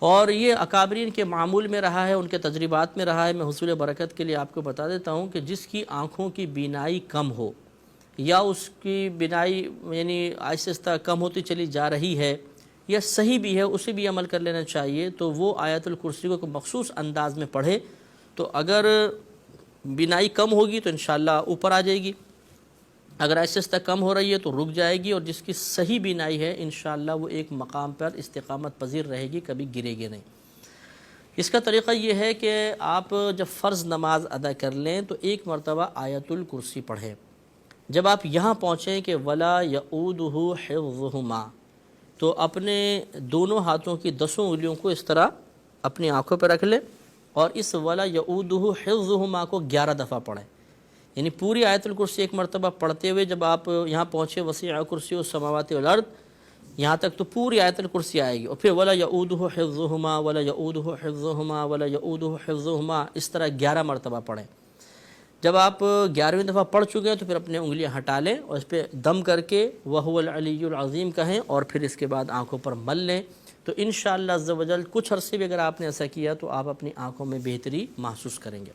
اور یہ اکابرین کے معمول میں رہا ہے، ان کے تجربات میں رہا ہے۔ میں حصول برکت کے لیے آپ کو بتا دیتا ہوں کہ جس کی آنکھوں کی بینائی کم ہو یا اس کی بینائی یعنی آہستہ آہستہ کم ہوتی چلی جا رہی ہے یا صحیح بھی ہے، اسے بھی عمل کر لینا چاہیے، تو وہ آیت الکرسی کو مخصوص انداز میں پڑھے تو اگر بینائی کم ہوگی تو انشاءاللہ اوپر آ جائے گی، اگر آہستہ آہستہ کم ہو رہی ہے تو رک جائے گی، اور جس کی صحیح بینائی ہے انشاءاللہ وہ ایک مقام پر استقامت پذیر رہے گی، کبھی گرے گی نہیں۔ اس کا طریقہ یہ ہے کہ آپ جب فرض نماز ادا کر لیں تو ایک مرتبہ آیت الکرسی پڑھیں۔ جب آپ یہاں پہنچیں کہ وَلَا يَؤُودُهُ حِفْظُهُمَا، تو اپنے دونوں ہاتھوں کی 10 انگلیوں کو اس طرح اپنی آنکھوں پہ رکھ لیں اور اس وَلَا يَؤُودُهُ حِفْظُهُمَا کو 11 دفعہ پڑھیں، یعنی پوری آیت الکرسی ایک مرتبہ پڑھتے ہوئے جب آپ یہاں پہنچے وسیع کرسی السماوات والارض، یہاں تک تو پوری آیت الکرسی آئے گی، اور پھر وَلَا يَؤُودُهُ حِفْظُهُمَا وَلَا يَؤُودُهُ حِفْظُهُمَا وَلَا يَؤُودُهُ حِفْظُهُمَا، اس طرح 11 مرتبہ پڑھیں۔ جب آپ 11ویں دفعہ پڑھ چکے ہیں تو پھر اپنے انگلیاں ہٹا لیں اور اس پہ دم کر کے وَهُوَ الْعَلِيُّ الْعَظِيمُ کہیں، اور پھر اس کے بعد آنکھوں پر مل لیں، تو انشاءاللہ عز و جل کچھ عرصے بھی اگر آپ نے ایسا کیا تو آپ اپنی آنکھوں میں بہتری محسوس کریں گے۔